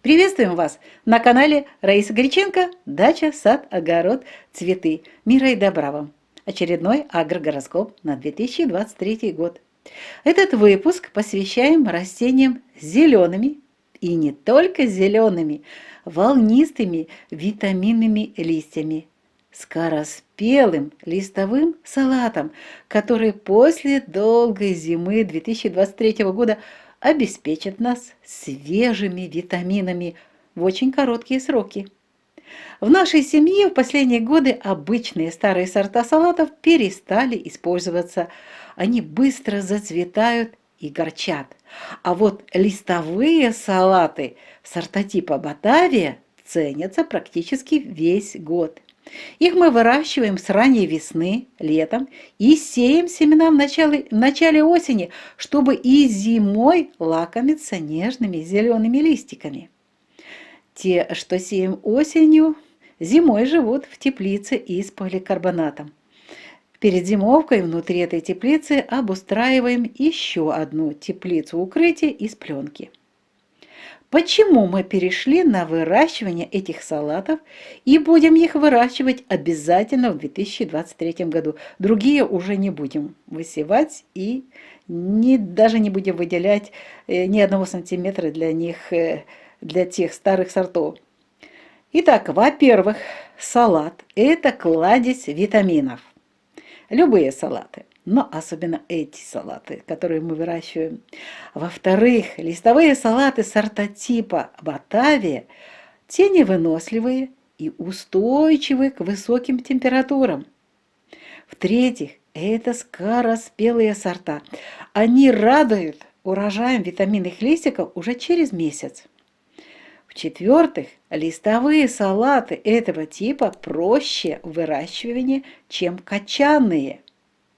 Приветствуем вас на канале Раисы Греченко «Дача, сад, огород, цветы». Мира и добра вам! Очередной агрогороскоп на 2023 год. Этот выпуск посвящаем растениям зелеными и не только зелеными, волнистыми витаминными листьями, скороспелым листовым салатом, который после долгой зимы 2023 года обеспечит нас свежими витаминами в очень короткие сроки. В нашей семье в последние годы обычные старые сорта салатов перестали использоваться. Они быстро зацветают и горчат. А вот листовые салаты сорта типа Батавия ценятся практически весь год. Их мы выращиваем с ранней весны, летом и сеем семена в начале осени, чтобы и зимой лакомиться нежными зелеными листиками. Те, что сеем осенью, зимой живут в теплице и с поликарбонатом. Перед зимовкой внутри этой теплицы обустраиваем еще одну теплицу укрытия из пленки. Почему мы перешли на выращивание этих салатов и будем их выращивать обязательно в 2023 году? Другие уже не будем высевать и даже не будем выделять ни 1 сантиметра для них, для тех старых сортов. Итак, во-первых, салат – это кладезь витаминов. Любые салаты. Но особенно эти салаты, которые мы выращиваем. Во-вторых, листовые салаты сорта типа Батавия теневыносливые и устойчивы к высоким температурам. В-третьих, это скороспелые сорта. Они радуют урожаем витаминных листиков уже через месяц. В-четвертых, листовые салаты этого типа проще в выращивании, чем кочанные.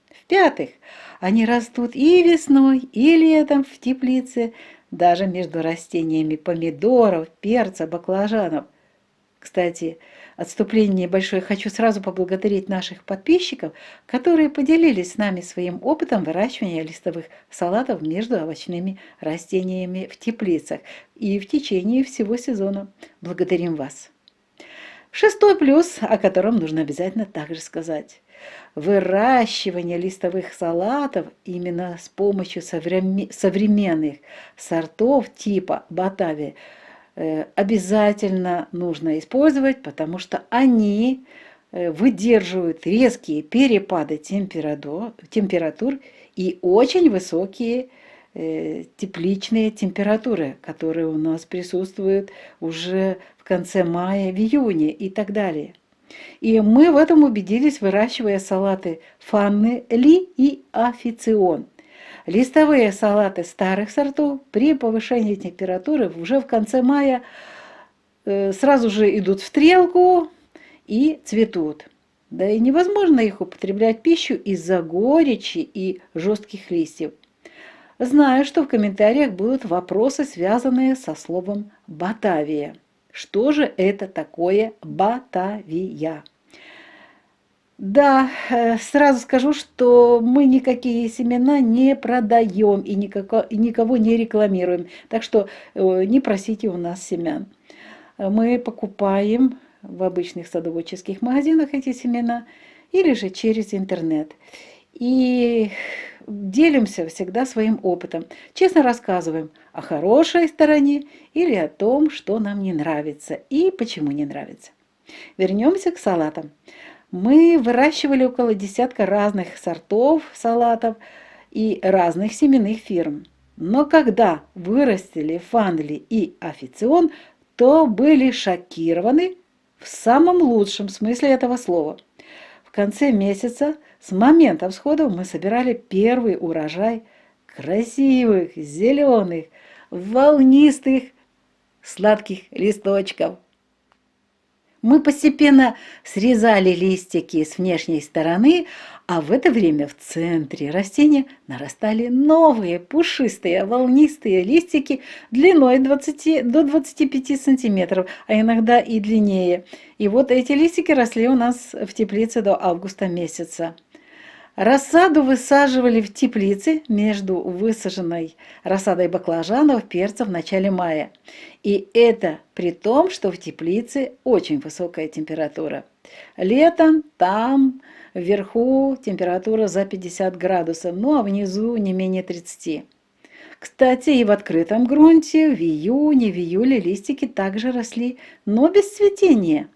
В-пятых, они растут и весной, и летом в теплице, даже между растениями помидоров, перца, баклажанов. Кстати, отступление небольшое, хочу сразу поблагодарить наших подписчиков, которые поделились с нами своим опытом выращивания листовых салатов между овощными растениями в теплицах и в течение всего сезона. Благодарим вас. Шестой плюс, о котором нужно обязательно также сказать. Выращивание листовых салатов именно с помощью современных сортов типа Батавия обязательно нужно использовать, потому что они выдерживают резкие перепады температур и очень высокие тепличные температуры, которые у нас присутствуют уже в конце мая, в июне и так далее. И мы в этом убедились, выращивая салаты Фанны Ли и Официон. Листовые салаты старых сортов при повышении температуры уже в конце мая сразу же идут в стрелку и цветут. Да и невозможно их употреблять в пищу из-за горечи и жестких листьев. Знаю, что в комментариях будут вопросы, связанные со словом «Батавия». Что же это такое Батавия? Да, сразу скажу, что мы никакие семена не продаем и никого не рекламируем. Так что не просите у нас семян. Мы покупаем в обычных садоводческих магазинах эти семена или же через интернет. И делимся всегда своим опытом. Честно рассказываем о хорошей стороне или о том, что нам не нравится и почему не нравится. Вернемся к салатам. Мы выращивали около десятка разных сортов салатов и разных семенных фирм. Но когда вырастили Фанли и Официон, то были шокированы в самом лучшем смысле этого слова. В конце месяца с момента всходов мы собирали первый урожай красивых, зеленых, волнистых, сладких листочков. Мы постепенно срезали листики с внешней стороны, а в это время в центре растения нарастали новые пушистые волнистые листики длиной до 25 сантиметров, а иногда и длиннее. И вот эти листики росли у нас в теплице до августа месяца. Рассаду высаживали в теплице между высаженной рассадой баклажанов, перцев в начале мая. И это при том, что в теплице очень высокая температура. Летом там вверху температура за 50 градусов, ну а внизу не менее 30. Кстати, и в открытом грунте в июне, в июле листики также росли, но без цветения.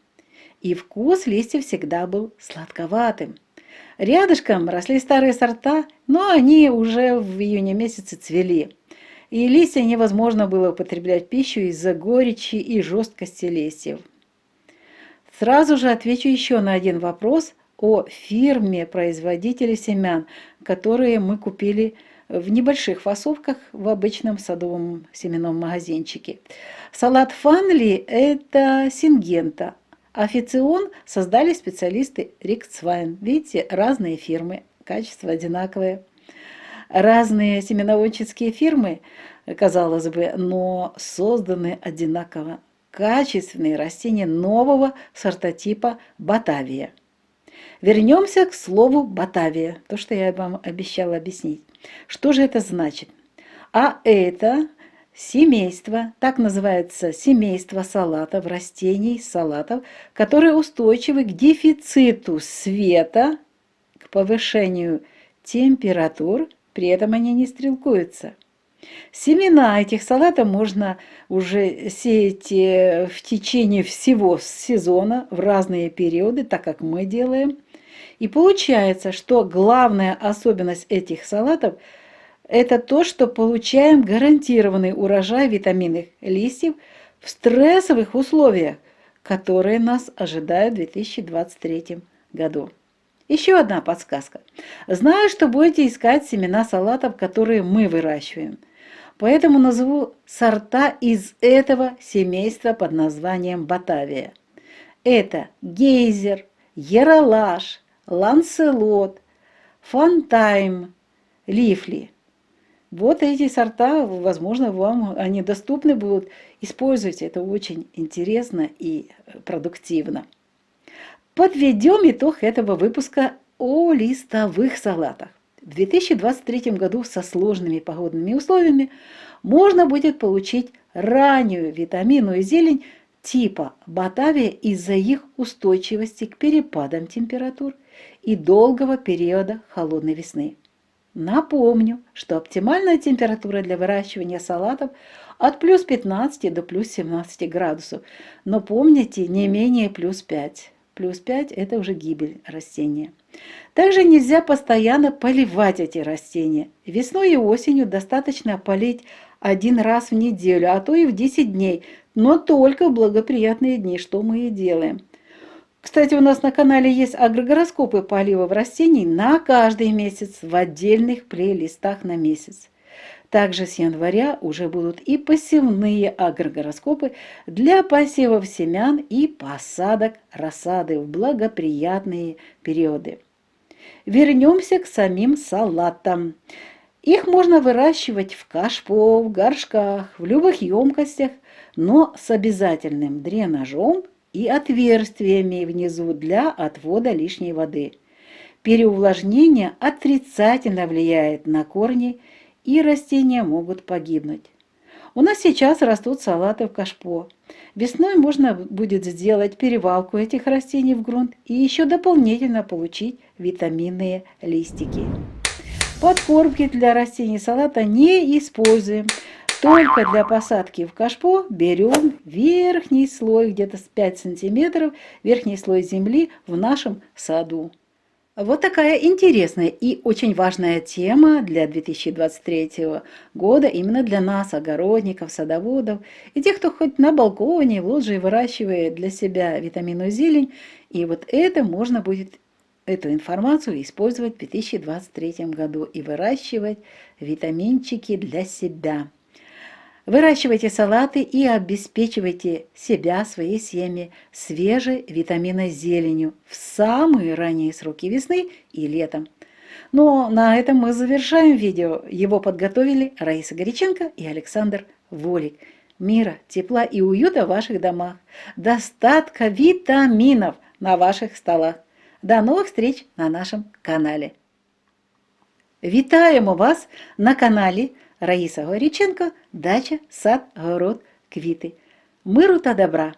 И вкус листьев всегда был сладковатым. Рядышком росли старые сорта, но они уже в июне месяце цвели. И листья невозможно было употреблять в пищу из-за горечи и жесткости листьев. Сразу же отвечу еще на один вопрос о фирме-производителе семян, которые мы купили в небольших фасовках в обычном садовом семенном магазинчике. Салат Фанли – это сингента. Афицион создали специалисты Риксвайн. Видите, разные фирмы, качество одинаковое. Разные семеноводческие фирмы, казалось бы, но созданы одинаково. Качественные растения нового сортотипа Батавия. Вернемся к слову Батавия, то, что я вам обещала объяснить. Что же это значит? А это семейство, так называется семейство салатов, растений салатов, которые устойчивы к дефициту света, к повышению температур, при этом они не стрелкуются. Семена этих салатов можно уже сеять в течение всего сезона, в разные периоды, так как мы делаем. И получается, что главная особенность этих салатов – это то, что получаем гарантированный урожай витаминных листьев в стрессовых условиях, которые нас ожидают в 2023 году. Еще одна подсказка. Знаю, что будете искать семена салатов, которые мы выращиваем. Поэтому назову сорта из этого семейства под названием Батавия. Это Гейзер, Ералаш, Ланселот, Фантайм, Лифли. Вот эти сорта, возможно, вам они доступны будут. Используйте, это очень интересно и продуктивно. Подведем итог этого выпуска о листовых салатах. В 2023 году со сложными погодными условиями можно будет получить раннюю витаминную зелень типа Батавия из-за их устойчивости к перепадам температур и долгого периода холодной весны. Напомню, что оптимальная температура для выращивания салатов от плюс 15 до плюс 17 градусов, но помните, не менее плюс 5. Плюс 5 – это уже гибель растения. Также нельзя постоянно поливать эти растения. Весной и осенью достаточно полить один раз в неделю, а то и в 10 дней, но только в благоприятные дни, что мы и делаем. Кстати, у нас на канале есть агрогороскопы поливов растений на каждый месяц в отдельных плейлистах на месяц. Также с января уже будут и посевные агрогороскопы для посевов семян и посадок рассады в благоприятные периоды. Вернемся к самим салатам. Их можно выращивать в кашпо, в горшках, в любых емкостях, но с обязательным дренажом и отверстиями внизу для отвода лишней воды. Переувлажнение отрицательно влияет на корни, и растения могут погибнуть. У нас сейчас растут салаты в кашпо. Весной можно будет сделать перевалку этих растений в грунт и еще дополнительно получить витаминные листики. Подкормки для растений салата не используем. Только для посадки в кашпо берем верхний слой, где-то 5 см, верхний слой земли в нашем саду. Вот такая интересная и очень важная тема для 2023 года именно для нас, огородников, садоводов и тех, кто хоть на балконе, в лоджии выращивает для себя витаминную зелень. И вот это можно будет, эту информацию использовать в 2023 году и выращивать витаминчики для себя. Выращивайте салаты и обеспечивайте себя, свои семьи свежей витаминной зеленью в самые ранние сроки весны и летом. Но на этом мы завершаем видео. Его подготовили Раиса Горяченко и Александр Волик. Мира, тепла и уюта в ваших домах. Достатка витаминов на ваших столах. До новых встреч на нашем канале. Вітаємо вас на каналі Раїса Горіченко «Дача, сад, город, квіти». Миру та добра.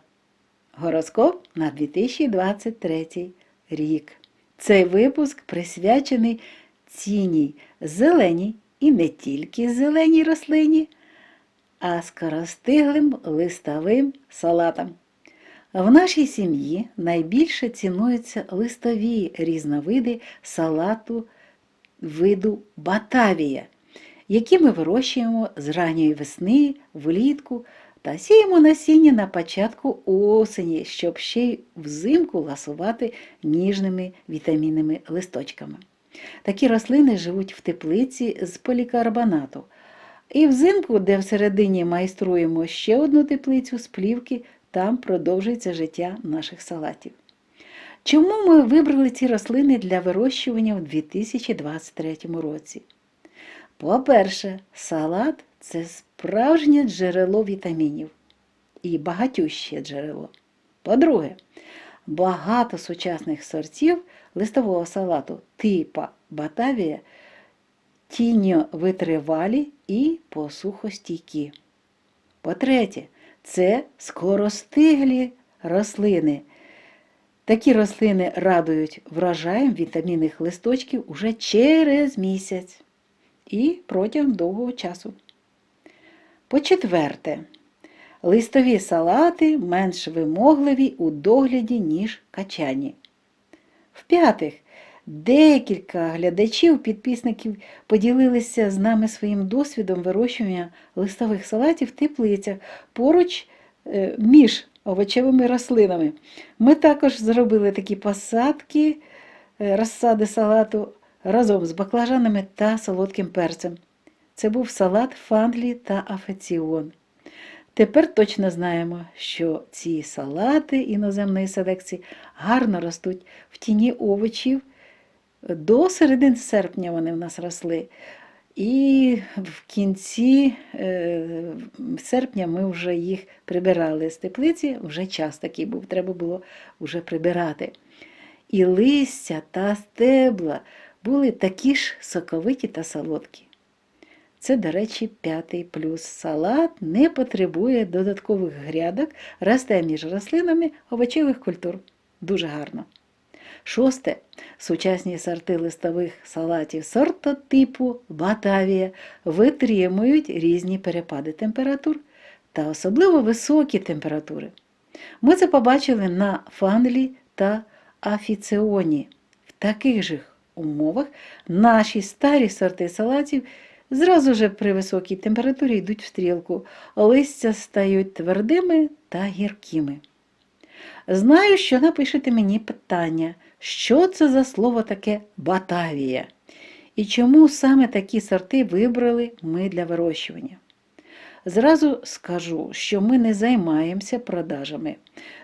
Гороскоп на 2023 рік. Цей випуск присвячений цінній зеленій і не тільки зеленій рослині, а скоростиглим листовим салатам. В нашій сім'ї найбільше цінуються листові різновиди салату виду батавія, які ми вирощуємо з ранньої весни, влітку та сіємо насіння на початку осені, щоб ще й взимку ласувати ніжними вітамінними листочками. Такі рослини живуть в теплиці з полікарбонату. І взимку, де всередині майструємо ще одну теплицю з плівки, там продовжується життя наших салатів. Чому ми вибрали ці рослини для вирощування у 2023 році? По-перше, салат – це справжнє джерело вітамінів і багатюще джерело. По-друге, багато сучасних сортів листового салату типа батавія тіньовитривалі і посухостійкі. По-третє, це скоростиглі рослини. Такі рослини радують врожаєм вітамінних листочків уже через місяць і протягом довгого часу. По-четверте, листові салати менш вимогливі у догляді, ніж качані. В-п'ятих, декілька глядачів-підписників поділилися з нами своїм досвідом вирощування листових салатів в теплицях поруч між овочевими рослинами. Ми також зробили такі посадки, розсади салату разом з баклажанами та солодким перцем. Це був салат фандлі та афеціон. Тепер точно знаємо, що ці салати іноземної селекції гарно ростуть в тіні овочів. До середини серпня вони в нас росли. І в кінці серпня ми вже їх прибирали з теплиці, вже час такий був, треба було вже прибирати. І листя та стебла були такі ж соковиті та солодкі. Це, до речі, 5-й плюс. Салат не потребує додаткових грядок, росте між рослинами овочевих культур. Дуже гарно. 6. Сучасні сорти листових салатів сортотипу батавія витримують різні перепади температур та особливо високі температури. Ми це побачили на фандлі та афіціоні. В таких же умовах наші старі сорти салатів зразу же при високій температурі йдуть в стрілку, листя стають твердими та гіркими. Знаю, що напишете мені питання, що це за слово таке батавія і чому саме такі сорти вибрали ми для вирощування. Зразу скажу, що ми не займаємося продажами,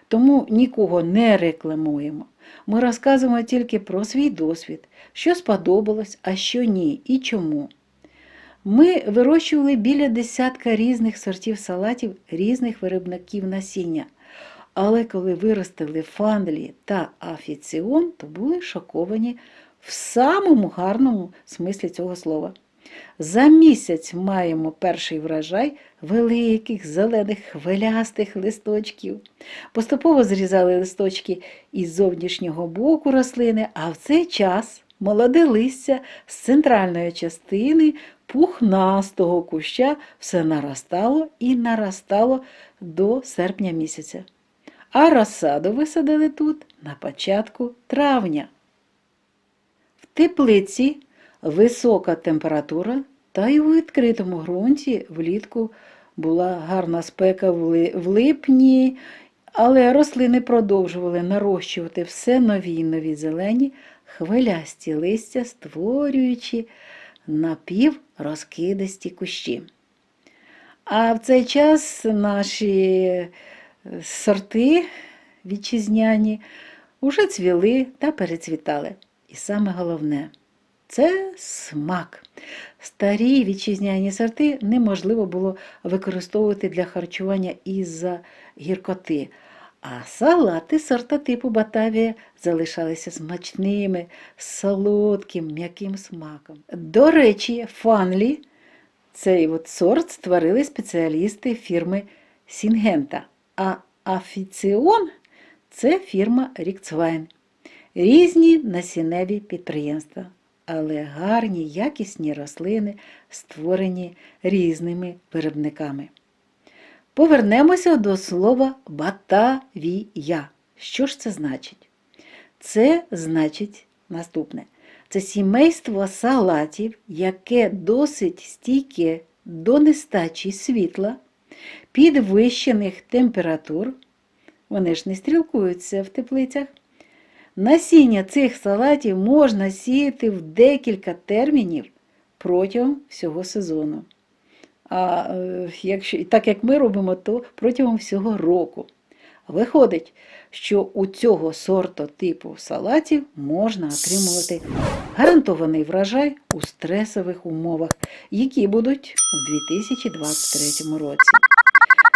тому нікого не рекламуємо. Ми розказуємо тільки про свій досвід, що сподобалось, а що ні і чому. Ми вирощували біля десятка різних сортів салатів різних виробників насіння. Але коли виростили фандлі та афіціон, то були шоковані в самому гарному смислі цього слова. За місяць маємо перший врожай великих, зелених, хвилястих листочків. Поступово зрізали листочки із зовнішнього боку рослини, а в цей час молоде листя з центральної частини пухнастого куща все наростало і наростало до серпня місяця. А розсаду висадили тут на початку травня. В теплиці висока температура, та й у відкритому ґрунті влітку була гарна спека в липні, але рослини продовжували нарощувати все нові й нові зелені, хвилясті листя, створюючи напіврозкидисті кущі. А в цей час наші сорти вітчизняні уже цвіли та перецвітали. І саме головне – це смак. Старі вітчизняні сорти неможливо було використовувати для харчування із-за гіркоти. А салати сорта типу Батавія залишалися смачними, з солодким, м'яким смаком. До речі, фанлі цей сорт створили спеціалісти фірми Сінгента, а Афіціон – це фірма Рікцвайн. Різні насінневі підприємства, але гарні, якісні рослини, створені різними виробниками. Повернемося до слова Батавія. Що ж це значить? Це значить наступне. Це сімейство салатів, яке досить стійке до нестачі світла, підвищених температур, вони ж не стрілкуються в теплицях. Насіння цих салатів можна сіяти в декілька термінів протягом всього сезону. Так як ми робимо, то протягом всього року. Виходить, що у цього сорту типу салатів можна отримувати гарантований врожай у стресових умовах, які будуть у 2023 році.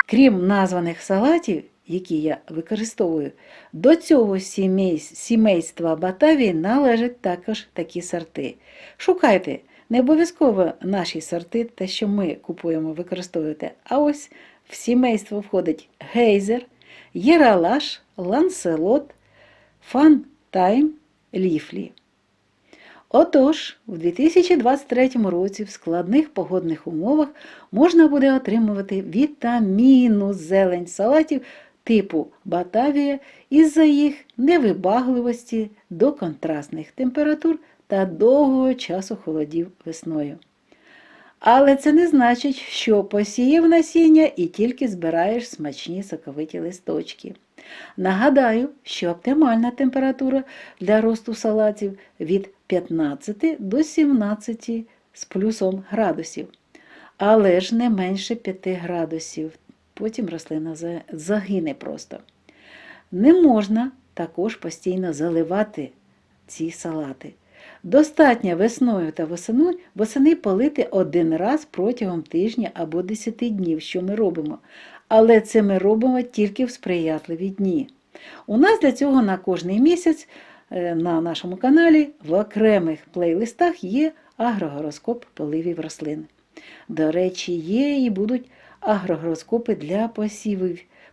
Крім названих салатів, які я використовую, до цього сімейства Батавії належать також такі сорти. Шукайте, не обов'язково наші сорти, те, що ми купуємо, використовуєте, а ось в сімейство входить Гейзер, Єралаш, Ланселот, Фантайм, Ліфлі. Отож, у 2023 році в складних погодних умовах можна буде отримувати вітамінну зелень салатів типу Батавія із-за їх невибагливості до контрастних температур та довгого часу холодів весною. Але це не значить, що посіяв насіння і тільки збираєш смачні соковиті листочки. Нагадаю, що оптимальна температура для росту салатів від 15 до 17 з плюсом градусів, але ж не менше 5 градусів, потім рослина загине просто. Не можна також постійно заливати ці салати. Достатньо весною та восени полити один раз протягом тижня або 10 днів, що ми робимо. Але це ми робимо тільки в сприятливі дні. У нас для цього на кожний місяць на нашому каналі в окремих плейлистах є агрогороскоп поливів рослин. До речі, є і будуть агрогороскопи для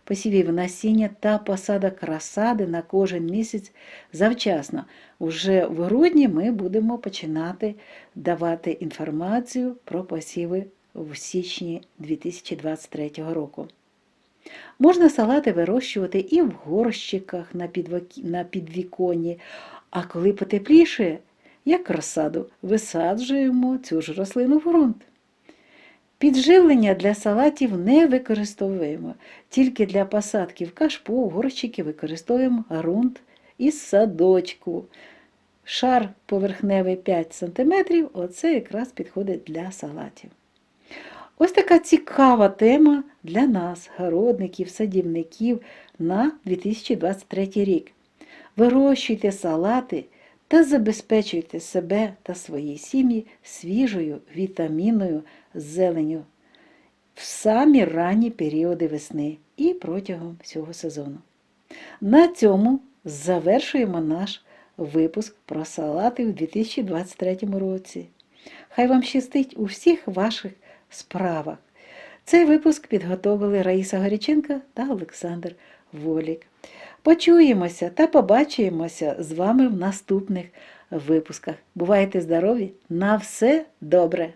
посівів насіння та посадок розсади на кожен місяць завчасно. Уже в грудні ми будемо починати давати інформацію про посіви в січні 2023 року. Можна салати вирощувати і в горщиках на підвіконні, а коли потепліше, як розсаду, висаджуємо цю ж рослину в ґрунт. Підживлення для салатів не використовуємо, тільки для посадки в кашпо, в горщики використовуємо ґрунт із садочку. Шар поверхневий 5 см, оце якраз підходить для салатів. Ось така цікава тема для нас, городників, садівників, на 2023 рік. Вирощуйте салати та забезпечуйте себе та свої сім'ї свіжою вітамінною зеленню в самі ранні періоди весни і протягом всього сезону. На цьому завершуємо наш випуск про салати у 2023 році. Хай вам щастить у всіх ваших справах. Цей випуск підготовили Раїса Горяченко та Олександр Волік. Почуємося та побачимося з вами в наступних випусках. Бувайте здорові! На все добре!